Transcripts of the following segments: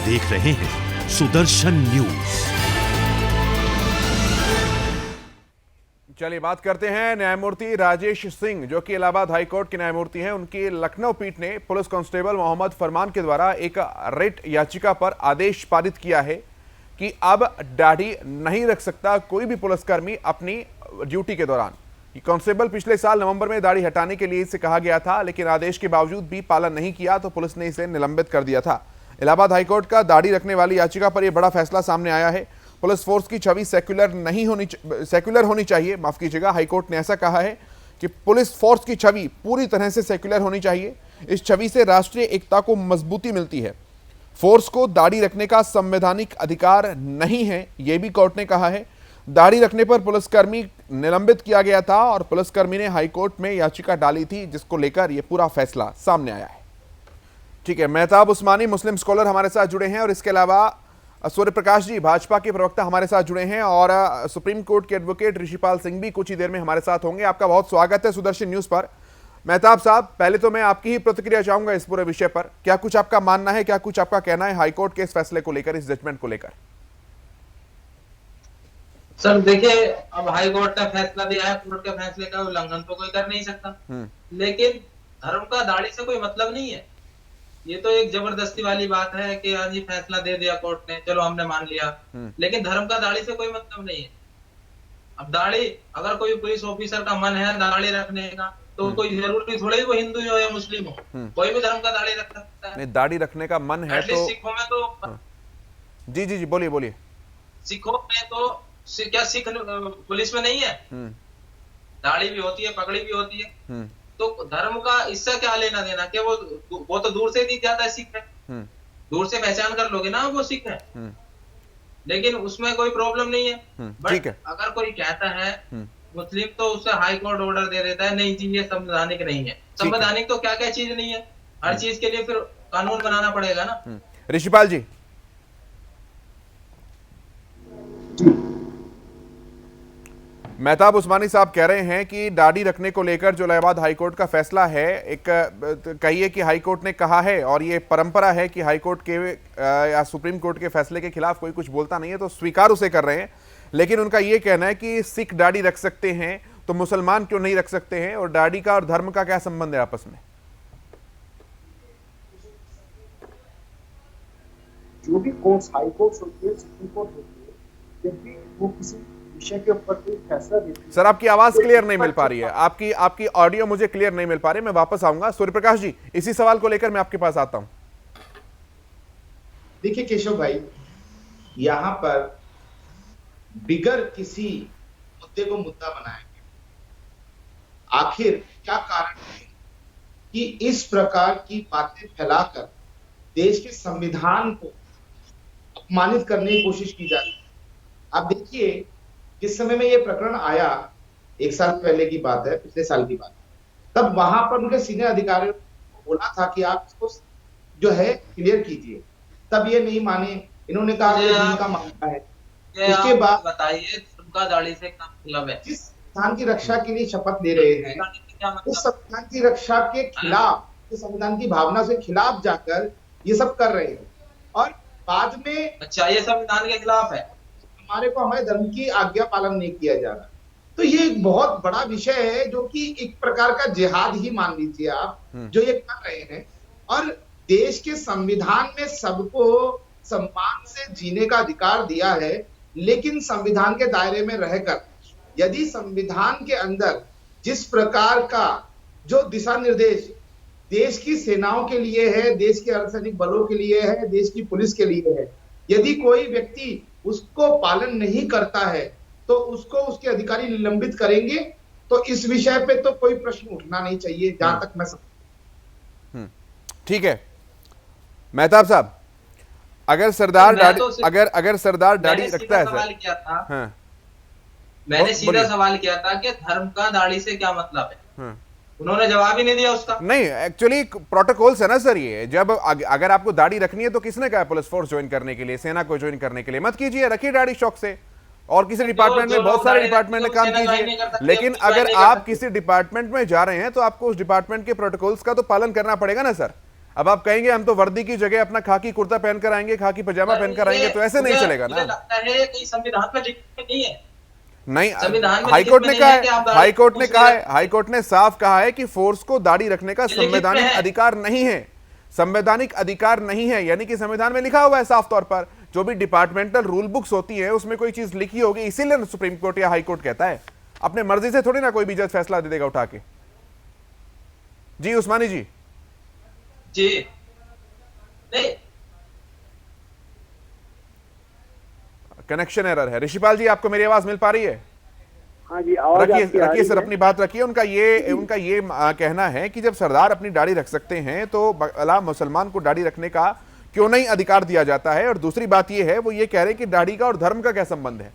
देख रहे हैं सुदर्शन न्यूज। चलिए बात करते हैं न्यायमूर्ति राजेश सिंह, जो कि इलाहाबाद हाईकोर्ट के न्यायमूर्ति हैं। उनकी लखनऊ पीठ ने पुलिस कांस्टेबल मोहम्मद फरमान के द्वारा एक रिट याचिका पर आदेश पारित किया है कि अब दाढ़ी नहीं रख सकता कोई भी पुलिसकर्मी अपनी ड्यूटी के दौरान। कांस्टेबल पिछले साल नवंबर में दाढ़ी हटाने के लिए इसे कहा गया था, लेकिन आदेश के बावजूद भी पालन नहीं किया तो पुलिस ने इसे निलंबित कर दिया था। इलाहाबाद हाईकोर्ट का दाढ़ी रखने वाली याचिका पर यह बड़ा फैसला सामने आया है। पुलिस फोर्स की छवि सेक्युलर होनी चाहिए, माफ कीजिएगा, हाईकोर्ट ने ऐसा कहा है कि पुलिस फोर्स की छवि पूरी तरह से सेक्युलर होनी चाहिए। इस छवि से राष्ट्रीय एकता को मजबूती मिलती है। फोर्स को दाढ़ी रखने का संवैधानिक अधिकार नहीं है, यह भी कोर्ट ने कहा है। दाढ़ी रखने पर पुलिसकर्मी निलंबित किया गया था और पुलिसकर्मी ने हाईकोर्ट में याचिका डाली थी, जिसको लेकर यह पूरा फैसला सामने आया है। ठीक है, मेहताब उस्मानी मुस्लिम स्कॉलर हमारे साथ जुड़े हैं और इसके अलावा सूर्य प्रकाश जी भाजपा के प्रवक्ता हमारे साथ जुड़े हैं और सुप्रीम कोर्ट के एडवोकेट ऋषिपाल सिंह भी कुछ ही देर में हमारे साथ होंगे। आपका बहुत स्वागत है सुदर्शन न्यूज पर। मेहताब साहब, पहले तो मैं आपकी ही प्रतिक्रिया चाहूंगा इस पूरे विषय पर। क्या कुछ आपका मानना है, क्या कुछ आपका कहना है हाईकोर्ट के इस फैसले को लेकर, इस जजमेंट को लेकर? सर देखिए, अब हाई कोर्ट का फैसला दिया है, कोर्ट के फैसले का उल्लंघन तो कोई कर नहीं सकता, लेकिन धर्म का दाढ़ी से कोई मतलब नहीं है। ये तो एक जबरदस्ती वाली बात है कि आज ये फैसला दे दिया कोर्ट ने, चलो हमने मान लिया, लेकिन धर्म का दाढ़ी से कोई मतलब नहीं है। अब दाढ़ी, अगर कोई पुलिस ऑफिसर का मन है दाढ़ी रखने का, तो कोई जरूरी थोड़ी वो हिंदू हो या मुस्लिम हो, कोई भी धर्म का दाढ़ी रख सकता है। नहीं, दाढ़ी रखने का मन है तो सिखों में तो जी जी जी बोलिए बोलिए। सिखों में तो क्या सिख पुलिस में नहीं है? दाढ़ी भी होती है, पगड़ी भी होती है। तो धर्म का इससे क्या लेना देना? कि वो तो दूर से दिख जाता है सिख है, दूर से पहचान कर लोगे ना वो सिख है, लेकिन उसमें कोई प्रॉब्लम नहीं है। बट अगर कोई कहता है मुस्लिम, तो उससे हाई कोर्ट ऑर्डर दे देता है, नहीं जी ये संवैधानिक नहीं है। संवैधानिक तो क्या क्या चीज नहीं है, हर चीज के लिए फिर कानून बनाना पड़ेगा ना। ऋषिपाल जी। मेहताब उस्मानी साहब कह रहे हैं कि दाढ़ी रखने को लेकर जो इलाहाबाद हाईकोर्ट का फैसला है, एक कहिए कि हाईकोर्ट ने कहा है और ये परंपरा है कि हाईकोर्ट के या सुप्रीम कोर्ट के फैसले के खिलाफ कोई कुछ बोलता नहीं है तो स्वीकार उसे कर रहे हैं, लेकिन उनका ये कहना है कि सिख दाढ़ी रख सकते हैं तो मुसलमान क्यों नहीं रख सकते हैं, और दाढ़ी का और धर्म का क्या संबंध है आपस में? जो भी कोर्ट, हाई कोर्ट होती है, सुप्रीम कोर्ट होती है, जब भी वो किसी विषय के ऊपर कोई फैसला देती है। सर आपकी आवाज क्लियर नहीं मिल पा रही है, आपकी ऑडियो मुझे क्लियर नहीं मिल पा रही, मैं वापस आऊंगा। सूर्य प्रकाश जी, इसी सवाल को लेकर मैं आपके पास आता हूं। देखिए केशव भाई, यहां पर बिगर किसी मुद्दे को मुद्दा बनाएंगे, आखिर क्या कारण है कि इस प्रकार की बातें फैलाकर देश के संविधान को अपमानित करने की कोशिश की जा रही है। आप देखिए, जिस समय में यह प्रकरण आया, 1 साल पहले की बात है, पिछले साल की बात है, तब वहां पर उनके सीनियर अधिकारियों को बोला था कि आप इसको जो है क्लियर कीजिए, तब ये नहीं माने। इन्होंने कहा कि इनका मामला है। उसके बाद बताइए उनका दाढ़ी से क्या मतलब है? जिस संविधान की रक्षा के लिए शपथ ले रहे हैं, उस संविधान की रक्षा के खिलाफ, उस संविधान की भावना से खिलाफ जाकर ये सब कर रहे हैं, और बाद में अच्छा ये संविधान के खिलाफ है, हमारे को हमारे धर्म की आज्ञा पालन नहीं किया जा रहा। तो ये एक बहुत बड़ा विषय है, जो कि एक प्रकार का जिहाद ही मान लीजिए आप, जो ये कर रहे हैं। और देश के संविधान में सबको सम्मान से जीने का अधिकार दिया है, लेकिन संविधान के दायरे में रहकर, यदि संविधान के अंदर जिस प्रकार का जो दिशा निर्देश देश की सेनाओं के लिए है, देश के अर्धसैनिक बलों के लिए है, देश की पुलिस के लिए है, यदि कोई व्यक्ति उसको पालन नहीं करता है तो उसको उसके अधिकारी निलंबित करेंगे। तो इस विषय पे तो कोई प्रश्न उठना नहीं चाहिए, जहां तक मैं समझ। ठीक है मेहताब साहब, अगर सरदार अगर सरदार दाढ़ी रखता है सवाल किया था, हाँ, मैंने सीधा सवाल किया था कि धर्म का दाढ़ी से क्या मतलब है, हाँ, उन्होंने जवाब ही नहीं दिया उसका। नहीं, एक्चुअली प्रोटोकॉल्स है ना सर, ये जब अगर आपको दाढ़ी रखनी है तो किसने कहा पुलिस फोर्स ज्वाइन करने के लिए, सेना को ज्वाइन करने के लिए? मत कीजिए, रखिए दाढ़ी शौक से। और किसी डिपार्टमेंट में, बहुत सारे डिपार्टमेंट में काम कीजिए, लेकिन अगर आप किसी डिपार्टमेंट में जा रहे हैं तो आपको उस डिपार्टमेंट के प्रोटोकॉल्स का तो पालन करना पड़ेगा ना सर। अब आप कहेंगे हम तो वर्दी की जगह अपना खाकी कुर्ता पहनकर आएंगे, खाकी पजामा पहनकर आएंगे, तो ऐसे नहीं चलेगा ना। मुझे लगता है कि संविधान में लिखित नहीं है। नहीं, संविधान में हाईकोर्ट ने लिखित कहा नहीं है कि है, आप दाढ़ी हाईकोर्ट ने पूछ कहा रहे है, हाईकोर्ट ने साफ कहा है कि फोर्स को दाढ़ी रखने का लिखित में संवैधानिक है। अधिकार नहीं है, संवैधानिक अधिकार नहीं है। यानी कि संविधान में लिखा हुआ है साफ तौर पर, जो भी डिपार्टमेंटल रूल बुक्स होती है उसमें कोई चीज लिखी होगी, इसीलिए सुप्रीम कोर्ट या हाईकोर्ट कहता है। अपने मर्जी से थोड़ी ना कोई भी जज फैसला दे देगा उठा के। जी उस्मानी जी। जी नहीं, कनेक्शन एरर है। ऋषिपाल जी, आपको मेरी आवाज मिल पा रही है? हाँ जी, आवाज रखिए आपकी आ रखिए रही सर, है। अपनी बात रखिए। उनका ये कहना है कि जब सरदार अपनी दाढ़ी रख सकते हैं तो भला मुसलमान को दाढ़ी रखने का क्यों नहीं अधिकार दिया जाता है। और दूसरी बात ये है, वो ये कह रहे हैं कि दाढ़ी का और धर्म का क्या संबंध है।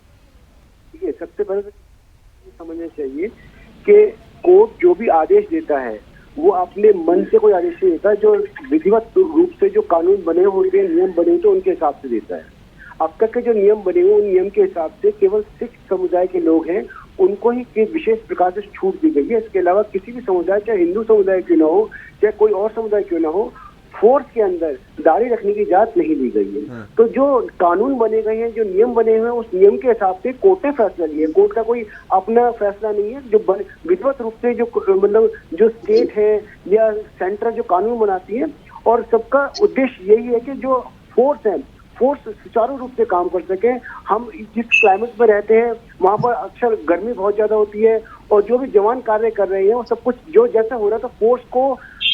ठीक है, सबसे पहले तो समझना चाहिए कि कोर्ट जो भी आदेश देता है वो अपने मन से कोई आदेश नहीं देता, जो विधिवत रूप से जो कानून बने होते हैं, नियम बने होते हैं, उनके हिसाब से देता है। अब तक के जो नियम बने हुए, उन नियम के हिसाब से केवल सिख समुदाय के लोग हैं, उनको ही एक विशेष प्रकार से छूट दी गई है। इसके अलावा किसी भी समुदाय, चाहे हिंदू समुदाय क्यों ना हो, चाहे कोई और समुदाय क्यों ना हो, फोर्स के अंदर दाढ़ी रखने की इजाजत नहीं दी गई है। तो जो कानून बने गए हैं, जो नियम बने हुए हैं, उस नियम के हिसाब से कोर्ट ने फैसला लिया। कोर्ट का कोई अपना फैसला नहीं है। जो विधिवत रूप से जो मतलब जो स्टेट है या सेंटर जो कानून बनाती है, और सबका उद्देश्य यही है कि जो फोर्स है, फोर्स सुचारू रूप से काम कर सके। हम जिस क्लाइमेट में रहते हैं वहाँ पर अक्सर गर्मी बहुत ज्यादा होती है, और जो भी जवान कार्य कर रहे हैं वो सब कुछ जो जैसा हो रहा है, तो फोर्स को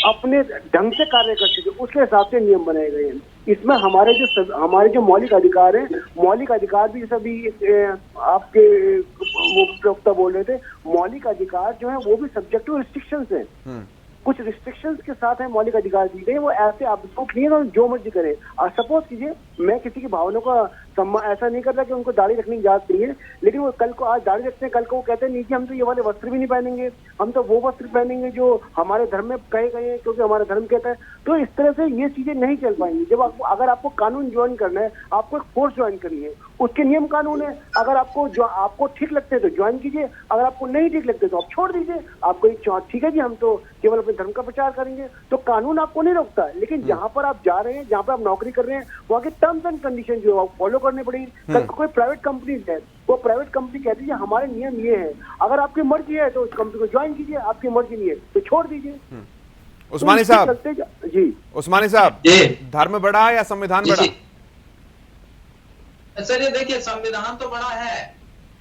अपने ढंग से कार्य कर सके, उसके हिसाब से नियम बनाए गए हैं। इसमें हमारे जो मौलिक अधिकार हैं, मौलिक अधिकार भी जैसा भी आपके वो प्रवक्ता बोल रहे थे, मौलिक अधिकार जो है वो भी सब्जेक्ट टू रिस्ट्रिक्शंस हैं। कुछ रिस्ट्रिक्शंस के साथ है मौलिक अधिकार दी गए, वो ऐसे आपको नहीं है जो मर्जी करें। सपोज कीजिए, मैं किसी की भावनाओं का ऐसा नहीं कर रहा कि उनको दाढ़ी रखने की इजाजत नहीं है, लेकिन वो कल को आज दाढ़ी रखते हैं, कल को वो कहते हैं नहीं कि हम तो ये वाले वस्त्र भी नहीं पहनेंगे, हम तो वो वस्त्र पहनेंगे जो हमारे धर्म में कहे गए हैं, क्योंकि हमारा धर्म कहता है। तो इस तरह से ये चीजें नहीं चल पाएंगी। जब अगर आपको कानून ज्वाइन करना है, आपको एक फोर्स ज्वाइन करनी है, उसके नियम कानून है। अगर आपको ठीक लगते हैं तो ज्वाइन कीजिए, अगर आपको नहीं ठीक लगते तो आप छोड़ दीजिए। आपको ठीक है जी, हम तो केवल अपने धर्म का प्रचार करेंगे, तो कानून आपको नहीं रोकता। लेकिन जहाँ पर आप जा रहे हैं, जहाँ पर आप नौकरी कर रहे हैं, वहाँ के टर्म्स एंड कंडीशन जो है फॉलो करने पड़ेगी। कल कोई प्राइवेट कंपनी है, वो प्राइवेट कंपनी कहती है हमारे नियम ये है, अगर आपकी मर्जी है तो उस कंपनी को ज्वाइन कीजिए, आपकी मर्जी नहीं है तो छोड़ दीजिए। उस्मानी साहब जी, उस्मानी साहब, धर्म बड़ा है या संविधान बड़ा? सर ये देखिए, संविधान तो बड़ा है,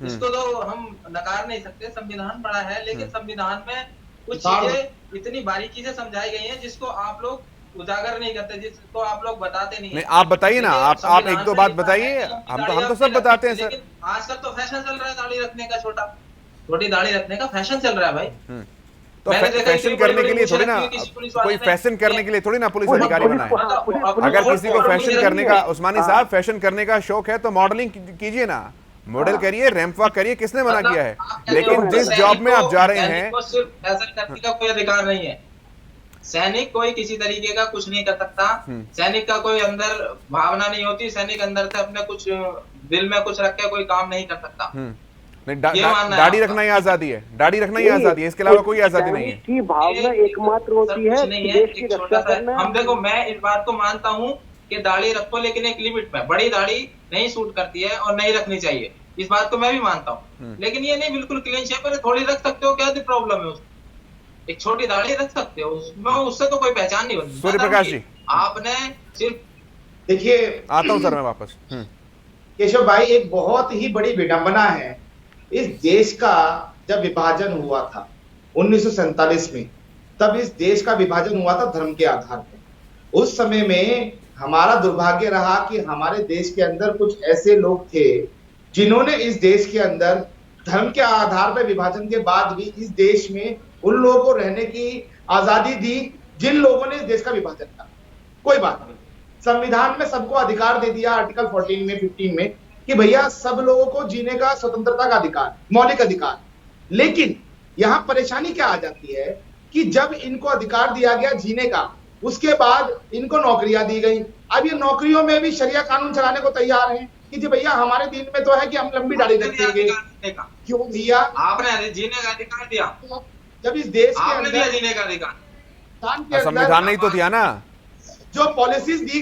इसको तो हम नकार नहीं सकते। संविधान बड़ा है, लेकिन संविधान में कुछ चीजें इतनी बारीकी से समझाई गई हैं जिसको आप लोग उजागर नहीं करते, जिसको आप लोग बताते नहीं। आप बताइए ना, आप एक दो बात बताइए। हम तो सब बताते हैं सर। आजकल तो फैशन चल रहा है दाढ़ी रखने का, छोटी दाढ़ी रखने का फैशन चल रहा है भाई। तो फैशन करने के लिए थोड़ी ना, कोई फैशन करने के लिए थोड़ी ना पुलिस अधिकारी बना है। अगर किसी को फैशन करने का, उस्मानी साहब, फैशन करने का शौक है तो मॉडलिंग कीजिए ना, मॉडल करिए, रैंप वॉक करिए, किसने मना किया है? लेकिन जिस जॉब में आप जा रहे हैं, सिर्फ फैशन करने का कोई अधिकार नहीं है। सैनिक कोई किसी तरीके का कुछ नहीं कर सकता। सैनिक का कोई अंदर भावना नहीं होती, सैनिक अंदर से अपने कुछ दिल में कुछ रख के कोई काम नहीं कर सकता। दाढ़ी रखना ही आजादी है, दाढ़ी रखना ही आजादी है, इसके अलावा कोई आजादी नहीं है। की भावना एकमात्र होती है देश की रक्षा करना। हम देखो, मैं इस बात को मानता हूँ कि दाढ़ी रखो, लेकिन एक लिमिट में। बड़ी दाढ़ी नहीं सूट करती है और नहीं रखनी चाहिए, इस बात को मैं भी मानता हूँ। लेकिन ये नहीं बिल्कुल क्लीन शेव पर थोड़ी रख सकते हो, क्या प्रॉब्लम है उसमें? एक छोटी दाढ़ी रख सकते हो, उसमें उससे तो कोई पहचान नहीं बनती। सूर्य प्रकाश जी, आपने सिर्फ देखिए, आता हूं सर मैं वापस। केशव भाई, एक बहुत ही बड़ी विडंबना है इस देश का। जब विभाजन हुआ था 1947 में, तब इस देश का विभाजन हुआ था धर्म के आधार पर। उस समय में हमारा दुर्भाग्य रहा कि हमारे देश के अंदर कुछ ऐसे लोग थे जिन्होंने इस देश के अंदर धर्म के आधार पर विभाजन के बाद भी इस देश में उन लोगों को रहने की आजादी दी जिन लोगों ने इस देश का विभाजन किया। कोई बात नहीं, संविधान में सबको अधिकार दे दिया, आर्टिकल 14 में 15 में, कि भैया सब लोगों को जीने का स्वतंत्रता का अधिकार, मौलिक अधिकार। लेकिन यहां परेशानी क्या आ जाती है कि जब इनको अधिकार दिया गया जीने का, उसके बाद इनको नौकरियां दी गई। अब ये नौकरियों में भी शरिया कानून चलाने को तैयार हैं कि जी भैया हमारे दिन में तो है कि हम लंबी दाढ़ी रखेंगे। क्यों भैया? आपने जीने का अधिकार दिया। जब इस देश के अंदर जीने का अधिकार संविधान ने तो दिया ना, जो पॉलिसीज दी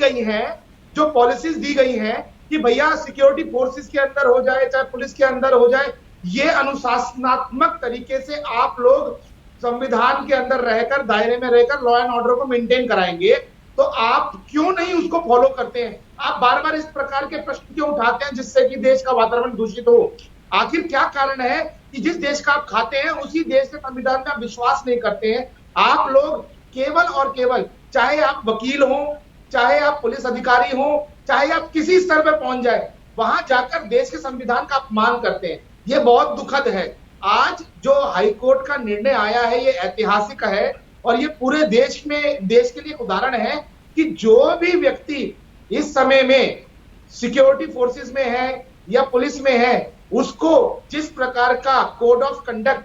गई हैं कि भैया सिक्योरिटी फोर्सेस के अंदर हो जाए चाहे पुलिस के अंदर हो जाए, ये अनुशासनात्मक तरीके से आप लोग संविधान के अंदर रहकर, दायरे में रहकर लॉ एंड ऑर्डर को मेंटेन कराएंगे, तो आप क्यों नहीं उसको फॉलो करते हैं? आप बार बार इस प्रकार के प्रश्न क्यों उठाते हैं जिससे कि देश का वातावरण दूषित हो? आखिर क्या कारण है कि जिस देश का आप खाते हैं उसी देश के संविधान में आप विश्वास नहीं करते हैं? आप लोग केवल और केवल, चाहे आप वकील हो, चाहे आप पुलिस अधिकारी हो, चाहे आप किसी स्तर पर पहुंच जाए, वहां जाकर देश के संविधान का अपमान करते हैं। ये बहुत दुखद है। आज जो हाईकोर्ट का निर्णय आया है ये ऐतिहासिक है और ये पूरे देश के लिए उदाहरण है कि जो भी व्यक्ति इस समय में सिक्योरिटी फोर्सेस में है या पुलिस में है, उसको जिस प्रकार का कोड ऑफ कंडक्ट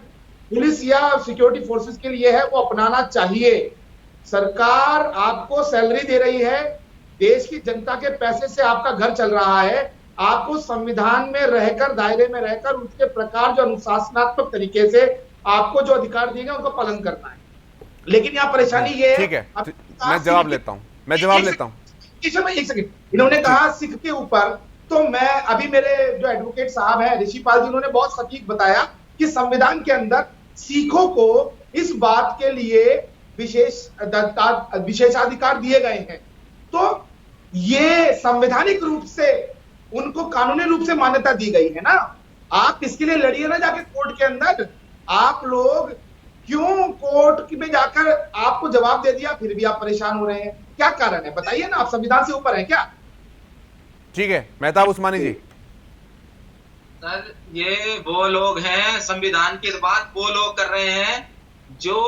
पुलिस या सिक्योरिटी फोर्सेस के लिए है वो अपनाना चाहिए। सरकार आपको सैलरी दे रही है, देश की जनता के पैसे से आपका घर चल रहा है, आपको संविधान में रहकर, दायरे में रहकर उसके प्रकार जो अनुशासनात्मक तरीके से आपको जो अधिकार दिए गए उनका पालन करना है। लेकिन यहाँ परेशानी ये है, ठीक है, मैं जवाब लेता हूँ। एक सेकंड, इन्होंने कहा सिख के ऊपर, तो मैं अभी मेरे जो एडवोकेट साहब हैं ऋषिपाल जी, उन्होंने बहुत सटीक बताया कि संविधान के अंदर सिखों को इस बात के लिए विशेषाधिकार दिए गए हैं। तो ये संवैधानिक रूप से उनको कानूनी रूप से मान्यता दी गई है ना। आप इसके लिए लड़िए ना जाके कोर्ट के अंदर। आप लोग क्यों कोर्ट में जाकर आपको जवाब दे दिया फिर भी आप परेशान हो रहे हैं? क्या कारण है बताइए ना। आप संविधान से ऊपर हैं क्या? ठीक है, मेहताब उस्मानी जी। सर, ये वो लोग हैं, संविधान की बात वो लोग कर रहे हैं जो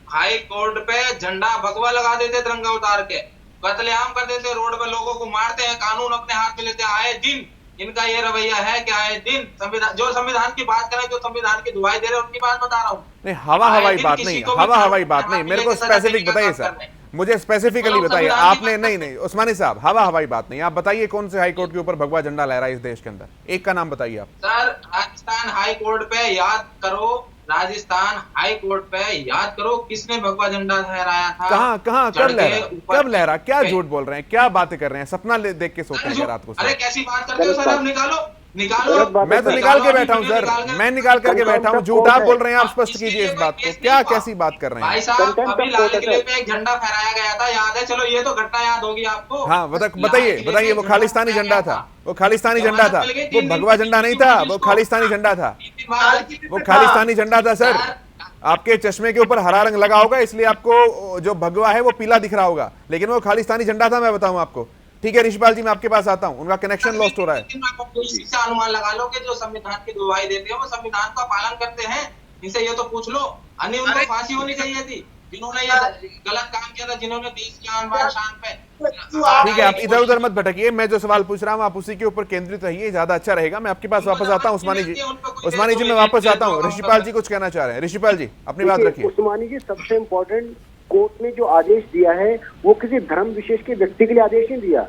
हाई कोर्ट पे झंडा भगवा लगा देते, तिरंगा उतार के कत्लेआम कर देते, रोड पे लोगों को मारते हैं, कानून अपने हाथ में लेते हैं। आए दिन इनका ये रवैया है कि आए दिन संविधान की बात करें, जो संविधान की दुहाई दे रहे हैं उनकी बात बता रहा हूँ। नहीं, हवाई बात नहीं, मेरे को स्पेसिफिक बताइए सर, मुझे स्पेसिफिकली बताइए। आपने नहीं उस्मानी साहब, हवाई बात नहीं, आप बताइए कौन से हाई कोर्ट के ऊपर भगवा झंडा लहरा है इस देश के अंदर? एक का नाम बताइए आप। सर, राजस्थान हाई कोर्ट पे याद करो, राजस्थान हाई कोर्ट पे याद करो किसने भगवा झंडा लहराया था? कहाँ कब लहरा? क्या झूठ बोल रहे हैं, क्या बातें कर रहे हैं? सपना देख के सोते हैं रात को? अरे कैसी बात करते हो सर, आप निकालो। मैं तो निकाल के बैठा हूं सर, मैं निकाल करके बैठा हूं। झूठ आप बोल रहे हैं, आप स्पष्ट कीजिए इस बात को। क्या कैसी बात कर रहे हैं भाई साहब? अभी लाल किले पे एक झंडा फहराया गया था, याद है? चलो ये तो घटना याद होगी आपको। हाँ बताइए। वो खालिस्तानी झंडा था, वो खालिस्तानी झंडा था, वो भगवा झंडा नहीं था, वो खालिस्तानी झंडा था, वो खालिस्तानी झंडा था सर। आपके चश्मे के ऊपर हरा रंग लगा होगा इसलिए आपको जो भगवा है वो पीला दिख रहा होगा, लेकिन वो खालिस्तानी झंडा था। मैं बताऊं आपको। ठीक है ऋषिपाल जी, मैं आपके पास आता हूं, उनका कनेक्शन लॉस्ट हो रहा है। अनुमान लगा लो कि जो संविधान की दुहाई देते हैं वो संविधान का पालन करते हैं, इनसे ये तो पूछ लो। अन्य उनको फांसी होनी चाहिए थी जिन्होंने ये गलत काम किया था, जिन्होंने देश की आन बान शान पे। ठीक है, आप इधर उधर मत भटकिए, मैं जो सवाल पूछ रहा हूँ आप उसी के ऊपर केंद्रित रहिए, ज्यादा अच्छा रहेगा। मैं आपके पास वापस आता हूँ उस्मानी जी, मैं वापस आता हूँ। ऋषिपाल जी कुछ कहना चाह रहे हैं। ऋषिपाल जी अपनी बात रखिए। उस्मानी जी, सबसे इम्पोर्टेंट, कोर्ट ने जो आदेश दिया है वो किसी धर्म विशेष के व्यक्ति के लिए आदेश नहीं दिया।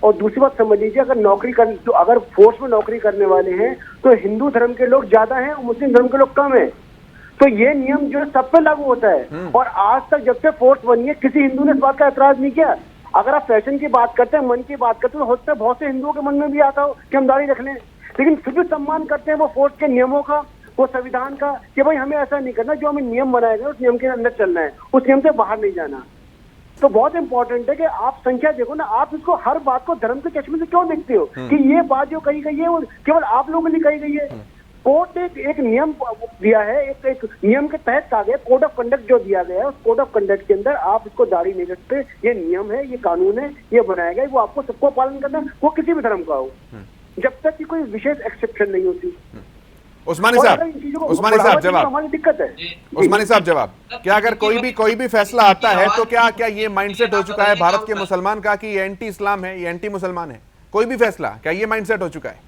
और दूसरी बात समझ लीजिए, अगर फोर्स में नौकरी करने वाले हैं तो हिंदू धर्म के लोग ज्यादा हैं और मुस्लिम धर्म के लोग कम हैं, तो ये नियम जो है सब पे लागू होता है। और आज तक जब से फोर्स बनी है किसी हिंदू ने इस बात का एतराज नहीं किया। अगर आप फैशन की बात करते हैं, मन की बात करते हैं, तो हो सकता है बहुत से हिंदुओं के मन में भी आता हो कि हम दाढ़ी रख लें, लेकिन फिर भी सम्मान करते हैं वो फोर्स के नियमों का, वो संविधान का, कि भाई हमें ऐसा नहीं करना, जो हमें नियम बनाए गए उस नियम के अंदर चलना है, उस नियम से बाहर नहीं जाना। तो बहुत इंपॉर्टेंट है कि आप संख्या देखो ना, आप इसको हर बात को धर्म के चश्मे से क्यों देखते हो कि ये बात जो कही गई है वो केवल आप लोगों के लिए कही गई है। कोर्ट ने एक नियम दिया है, एक नियम के तहत कहा गया, कोड ऑफ कंडक्ट जो दिया गया है, उस कोड ऑफ कंडक्ट के अंदर आप इसको दाढ़ी नहीं रखते, ये नियम है, ये कानून है, ये बनाया गया, वो आपको सबको पालन करना है, वो किसी भी धर्म का हो, जब तक कि कोई विशेष एक्सेप्शन नहीं होती। उस्मानी साहब जवाब। हमारी दिक्कत है। उस्मानी साहब जवाब, क्या अगर कोई भी फैसला आता है तो क्या ये माइंडसेट हो चुका है भारत के मुसलमान का कि ये एंटी इस्लाम है, ये एंटी मुसलमान है? कोई भी फैसला, क्या ये माइंडसेट हो चुका है?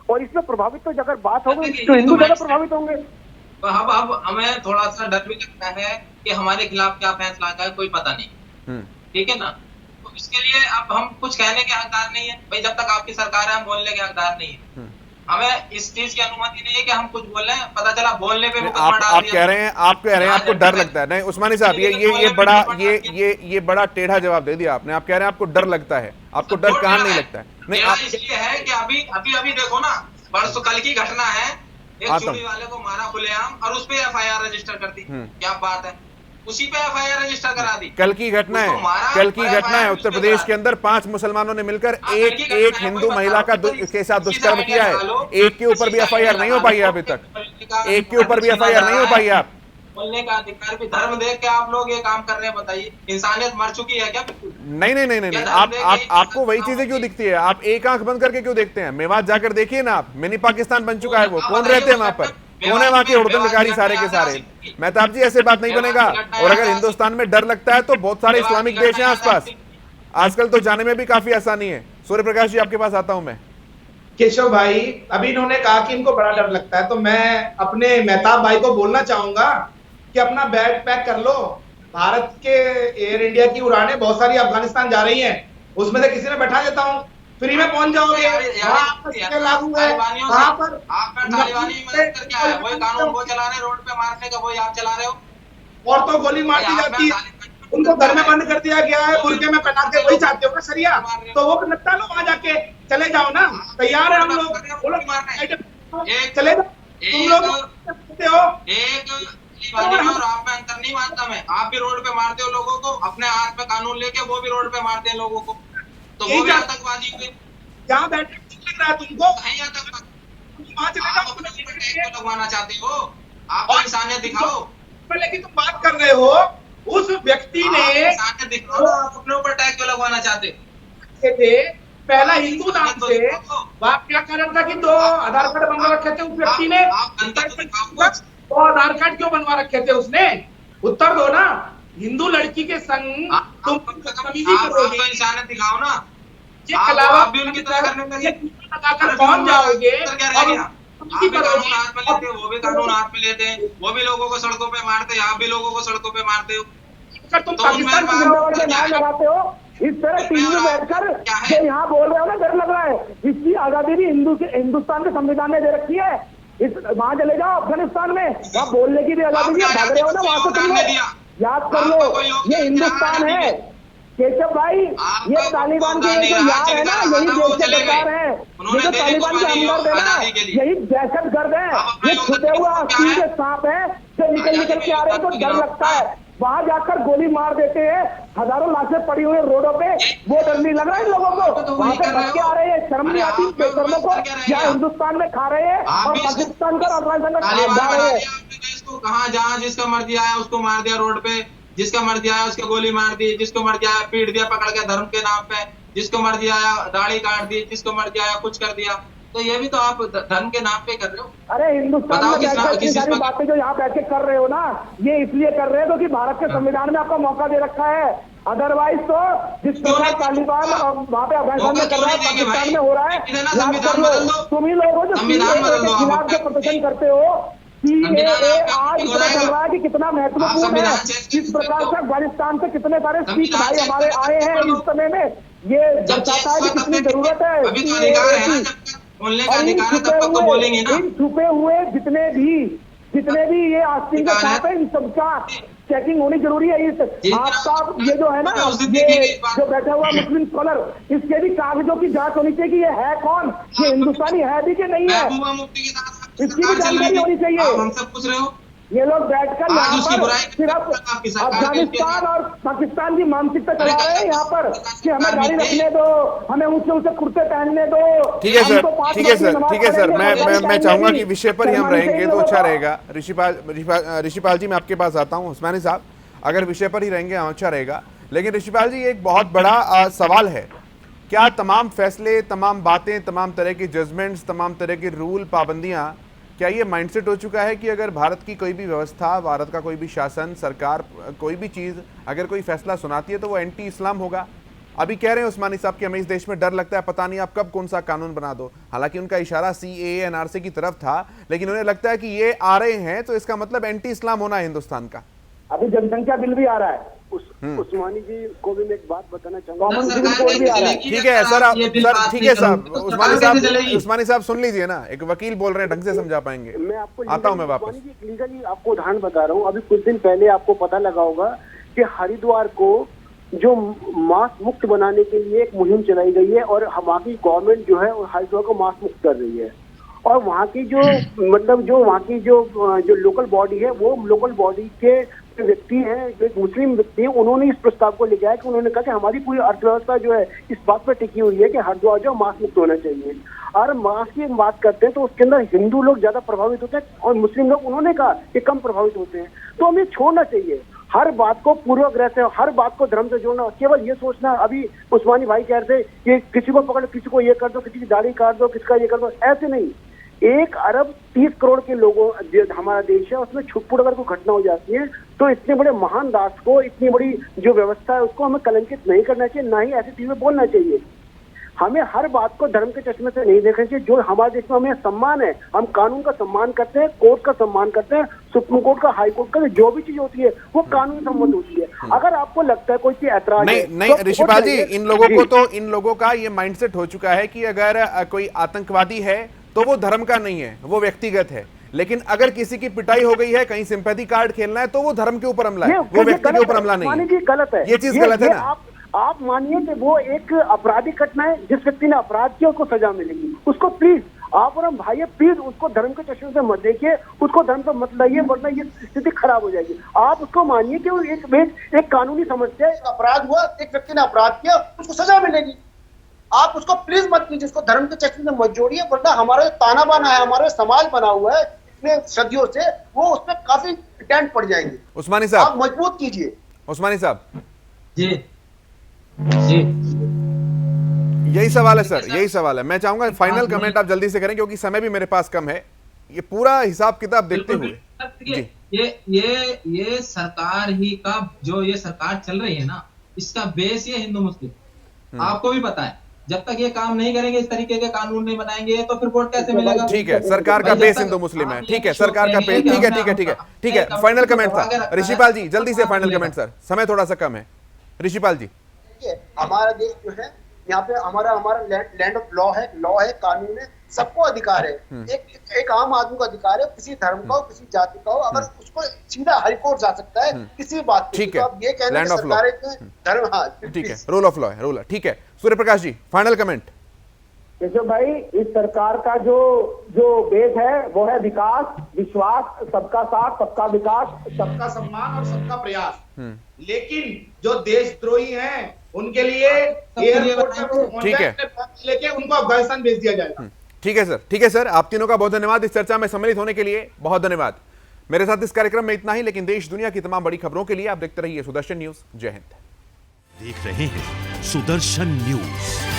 और इसमें प्रभावित तो अगर बात होगी तो हिंदू ज्यादा प्रभावित होंगे। तो अब हमें थोड़ा सा डर भी लगता है कि हमारे खिलाफ क्या फैसला आता है, कोई पता नहीं। ठीक है ना? तो इसके लिए अब हम कुछ कहने के हकदार नहीं है भाई, जब तक आपकी सरकार है हम बोलने के हकदार नहीं है। हमें इस चीज की अनुमति नहीं है कि हम कुछ बोल रहे हैं, पता चला बोलने पे मुकदमा आप डाल दिया। कह रहे हैं आपको डर लगता है। नहीं उस्मानी साहब, ये बड़ा टेढ़ा जवाब दे दिया आपने। आप कह रहे हैं आपको डर लगता है, आपको डर कहाँ नहीं लगता है? नहीं टेढ़ा आप इसलिए है कि अभी देखो ना, परसों कल की घटना है, एक आता हूं। चूड़ी वाले को मारा खुलेआम और उस पे एफआईआर रजिस्टर कर दी। क्या बात है, उसी पे एफआईआर रजिस्टर करा दी। कल की घटना उसको मारा है, कल की और घटना है FIR उत्तर प्रदेश के अंदर 5 मुसलमानों ने मिलकर एक हिंदू महिला के साथ दुष्कर्म किया है। एक के ऊपर भी एफआईआर नहीं हो पाई है अभी तक, एक के ऊपर भी एफआईआर नहीं हो पाई है। आप बोलने का अधिकार भी, धर्म देख के आप लोग ये काम कर रहे हैं, बताइए इंसानियत मर चुकी है क्या? नहीं आपको वही चीजें क्यों दिखती है? आप एक आंख बंद करके क्यों देखते हैं? मेवात जाकर देखिए ना आप, मिनी पाकिस्तान बन चुका है वो। कौन रहते हैं वहां पर? कौन है वहां के हुड़दंगकारी सारे के सारे? मेहताब जी ऐसे बात नहीं बनेगा। और अगर हिंदुस्तान में डर लगता है तो बहुत सारे इस्लामिक देश हैं आसपास, आजकल तो जाने में भी काफी आसानी है। सूर्य प्रकाश जी आपके पास आता हूं मैं। केशव भाई, अभी इन्होंने कहा कि इनको बड़ा डर लगता है, तो मैं अपने मेहताब भाई को बोलना चाहूंगा कि अपना बैग पैक कर लो। भारत के एयर इंडिया की उड़ानें बहुत सारी अफगानिस्तान जा रही हैं, उसमें से किसी में बैठा देता हूं, फ्री में पहुंच जाओगे। लागू है वहां पर। आपका तालिबानी मदद करके आया, वही कानून वो चला रहे, रोड पे मारने का वही आप चला रहे हो। और तो गोली मार दी जाती है, उनको घर में बंद कर दिया गया है, बुर्के में पहना के। वही चाहते हो ना सरिया? तो वो निपटा लो, वहां जाके चले जाओ ना, तैयार है हम लोग। चले जाओ तुम लोग। और आप में अंतर नहीं मानता मैं। आप भी रोड पे मारते हो लोगों को, अपने हाथ में कानून लेके वो भी रोड पे मारते हैं लोगों को, तो वो भी आतंकवादी हुए। क्या बैठे लग रहा है तुमको? नहीं आतंकवादी, वहां चले आप जाओ। अपने ऊपर टैग को लगवाना चाहते हो, आप तो इंसानियत दिखाओ। लेकिन तुम बात कर रहे हो, उस व्यक्ति ने इंसानियत दिखाओ, आप अपने ऊपर टैग क्यों लगवाना चाहते थे पहला हिंदू नाम से। बात क्या कारण था कि 2 आधार कार्ड बनवा रखे थे उस व्यक्ति ने? तो आधार कार्ड क्यों बनवा रखे थे उसने? उत्तर दो ना। हिंदू लड़की के संग तुम बदतमीजी करोगे, इंसानियत दिखाओ ना। के अलावा आप भी उनकी तरह करने लगे, लगाकर पहुंच जाओगे और आप भी कानून हाथ में लेते हो, वो भी कानून हाथ में लेते हैं, वो भी लोगों को सड़कों पे मारते हैं, आप भी लोगों को सड़कों पे मारते हो। तुम पाकिस्तान के जिम्मेवार के नाम लगाते हो। इस तरह टीवी में बैठकर जो यहाँ बोल रहे हो ना, डर लग रहा है। इसकी आजादी भी हिंदुस्तान के संविधान ने दे रखी है। वहां चले जाओ अफगानिस्तान में, वहाँ बोलने की भी आजादी है। भाग रहे हो ना वहां से, तुम लोग याद कर लो, ये हिंदुस्तान है केशव भाई। ये तालिबान के जो यार है ना, यही देश के सरकार है। ये जो तालिबान के अंदर है ना, यही दहशत गर्द है। ये छुपे हुए आस्तीन के सांप है जो निकल के आ रहे हैं, तो डर लगता है। वहां जाकर गोली मार देते हैं, हजारों लाशें पड़ी हुई रोडों पे, वो डर नहीं लग रहा है इन लोगों को। वहां पे बच के आ रहे हैं, शर्म नहीं आती बेशर्मों को। या हिंदुस्तान में खा रहे हैं और पाकिस्तान का अफगानिस्तान का खा रहे हैं। कहाँ जहाँ जिसका मर्जी आया उसको मार दिया रोड पे, जिसका मर्जी आया उसको गोली मार दी, जिसको मर्जी आया पीट दिया पकड़ के धर्म के नाम पे, जिसको मर्जी आया दाढ़ी काट दी, जिसको मर्जी आया कुछ कर दिया। तो ये भी तो आप धर्म के नाम पे कर रहे हो। अरे हिंदुस्तान में इतनी सारी बातें जो यहाँ बैठ के कर रहे हो ना, ये इसलिए कर रहे हो क्योंकि भारत के संविधान में आपको मौका दे रखा है। अदरवाइज तो जिस प्रकार तालिबान और वहाँ पे अफगानिस्तान में कर रहा है, पाकिस्तान में हो रहा है, याद कर लो। तुम ही लोग हो जो सीएए के खिलाफ जो प्रदर्शन करते हो। सीएए आज पता चल रहा है कि कितना महत्वपूर्ण है। इस प्रकार से अफगानिस्तान से कितने सारे सिख भाई हमारे आए हैं इस समय में, ये दर्शाता है कि कितनी जरूरत है। और इन छुपे हुए जितने भी ये आस्तीन के साथ है, इन सबका चेकिंग होनी जरूरी है। इस आपका ये जो है ना, ये जो बैठा हुआ मुस्लिम स्कॉलर, इसके भी कागजों की जांच होनी चाहिए कि ये है कौन, ये हिंदुस्तानी है भी कि नहीं है, इसकी भी जानकारी होनी चाहिए। हम सब पूछ रहे हो, ये लोग बैठकर यहाँ पर सिर्फ अफगानिस्तान और पाकिस्तान की मानसिकता चला रहे हैं यहाँ पर कि हमें गाड़ी रखने दो, हमें ऊंचे ऊंचे कुर्ते पहनने दो। ठीक है सर, मैं चाहूंगा कि विषय पर ही हम रहेंगे तो अच्छा रहेगा। ऋषिपाल जी मैं आपके पास आता हूँ। उस्मानी साहब, अगर विषय पर ही रहेंगे अच्छा रहेगा। लेकिन ऋषिपाल जी, एक बहुत बड़ा सवाल है, क्या तमाम फैसले, तमाम बातें, तमाम तरह की जजमेंट्स, तमाम तरह के रूल, पाबंदियां, क्या ये माइंडसेट हो चुका है कि अगर भारत की कोई भी व्यवस्था, भारत का कोई भी शासन, सरकार, कोई भी चीज़ अगर कोई फैसला सुनाती है तो वो एंटी इस्लाम होगा? अभी कह रहे हैं उस्मानी साहब कि हमें इस देश में डर लगता है, पता नहीं आप कब कौन सा कानून बना दो। हालांकि उनका इशारा सीएए एनआरसी की तरफ था, लेकिन उन्हें लगता है कि ये आ रहे हैं तो इसका मतलब एंटी इस्लाम होना है हिंदुस्तान का। अभी जनसंख्या बिल भी आ रहा है। उस्मानी जी को भी मैं एक बात बताना चाहूंगा, कॉमन सिविल सरकार कोड भी आ रहा है। कैसे ठीक है सर, आप ये बिल सर पास ठीक नहीं है साहब, करूं, तो उस्मानी सरकार कैसे साहब, चलेगी? उस्मानी साहब सुन लीजिए ना, एक वकील बोल रहे हैं, ढंग से समझा पाएंगे। मैं आपको आता हूं मैं वापस। उस्मानी जी लीगली आपको उदाहरण बता रहा हूँ। अभी कुछ दिन पहले आपको पता लगा होगा कि हरिद्वार को जो मांस मुक्त बनाने के लिए एक मुहिम चलाई गई है और हमारी गवर्नमेंट जो है हरिद्वार को मांस मुक्त कर रही है। और वहाँ की जो मतलब जो वहाँ की जो लोकल बॉडी है, वो लोकल बॉडी के व्यक्ति हैं, जो एक मुस्लिम व्यक्ति हैं, उन्होंने इस प्रस्ताव को लेके आया कि उन्होंने कहा कि हमारी पूरी अर्थव्यवस्था जो है इस बात पर टिकी हुई है कि हरिद्वार जो मांस मुक्त होना चाहिए। और मांस की बात करते हैं तो उसके अंदर हिंदू लोग ज्यादा प्रभावित होते हैं और मुस्लिम लोग उन्होंने कहा कि कम प्रभावित होते हैं। तो हमें छोड़ना चाहिए हर बात को पूर्वाग्रह से, हर बात को धर्म से जोड़ना। केवल ये सोचना, अभी उस्मानी भाई कह रहे थे कि किसी को पकड़, किसी को ये कर दो, किसी की दाढ़ी काट दो, किसका ये कर दो, ऐसे नहीं। 1 अरब 30 करोड़ के लोगों हमारा देश है, उसमें छुटपुट अगर कोई घटना हो जाती है तो इतने बड़े महान राष्ट्र को, इतनी बड़ी जो व्यवस्था है उसको हमें कलंकित नहीं करना चाहिए, ना ही ऐसी चीजें बोलना चाहिए। हमें हर बात को धर्म के चश्मे से नहीं देखना चाहिए। जो हमारे देश में हमें सम्मान है, हम कानून का सम्मान करते हैं, कोर्ट का सम्मान करते हैं, सुप्रीम कोर्ट का, हाई कोर्ट का, जो भी चीज होती है वो कानून सम्मत होती है। अगर आपको लगता है कोई चीज ऐतराज नहीं है, नहीं तो ऋषिपाल जी, कोर्ट इन लोगों को जी। तो, इन लोगों का ये माइंडसेट हो चुका है कि अगर कोई आतंकवादी है तो वो धर्म का नहीं है, वो व्यक्तिगत है। लेकिन अगर किसी की पिटाई हो गई है, कहीं सिंपैथी कार्ड खेलना है, तो वो धर्म के ऊपर हमला है, वो व्यक्ति के ऊपर हमला नहीं मानिए है। कि गलत है, ये चीज गलत है ना। आप मानिए कि वो एक आपराधिक घटना है, जिस व्यक्ति ने अपराध किया उसको सजा मिलेगी, उसको प्लीज आप और हम भाई प्लीज उसको धर्म के चश्मे से मत देखिए, उसको धर्म पर मत लाइए, वरना ये स्थिति खराब हो जाएगी। आप उसको मानिए कि वो एक कानूनी समस्या है, अपराध हुआ, एक व्यक्ति ने अपराध किया, उसको सजा मिलेगी। आप उसको प्लीज मत कीजिए, उसको धर्म के चश्मे से मत जोड़िए, वरना हमारा जो ताना बाना है, हमारा समाज बना हुआ है इतने सदियों से, वो उसमें काफी डेंट पड़ जाएंगे। उस्मानी साहब, आप मजबूत कीजिए। उस्मानी साहब जी जी, यही सवाल है सर, यही सवाल है। मैं चाहूंगा फाइनल कमेंट आप जल्दी से करें क्योंकि समय भी मेरे पास कम है। ये पूरा हिसाब किताब देखते हुए ये सरकार ही का, जो ये सरकार चल रही है ना, इसका बेस ये हिंदू मुस्लिम, आपको भी पता है। जब तक ये काम नहीं करेंगे, इस तरीके के कानून नहीं बनाएंगे, तो फिर वोट कैसे मिलेगा? ठीक है, सरकार का बेस हिंदू मुस्लिम है, ठीक है, सरकार का बेस, ठीक है ठीक है ठीक है ठीक है। फाइनल कमेंट था ऋषिपाल जी, जल्दी से फाइनल कमेंट सर, समय थोड़ा सा कम है। ऋषिपाल जी, हमारा देश जो है, यहाँ पे हमारा लैंड ऑफ लॉ है, कानून है, सबको अधिकार है। एक आम आदमी को अधिकार है, किसी धर्म का हो, किसी जाति का हो, अगर उसको सीधा हाई कोर्ट जा सकता है किसी बात पे। ठीक है, तो आप ये कहने लैंड ऑफ लॉ, धर्म, हाँ ठीक है, रूल ऑफ लॉ है, रूल है, ठीक है। Surya Prakash ji, final comment. केशव भाई, इस सरकार का जो बेस है वो है विकास, विश्वास, सबका साथ, सबका विकास, सबका सम्मान और सबका प्रयास। लेकिन जो देशद्रोही हैं उनके लिए एयरपोर्ट पर ठीक है, लेके उनको अफगानिस्तान भेज दिया जाएगा। ठीक है सर, ठीक है सर, आप तीनों का बहुत धन्यवाद इस चर्चा में सम्मिलित होने के लिए, बहुत धन्यवाद। मेरे साथ इस कार्यक्रम में इतना ही, लेकिन देश दुनिया की तमाम बड़ी खबरों के लिए आप देखते रहिए सुदर्शन न्यूज। जय हिंद। देख रहे हैं सुदर्शन न्यूज।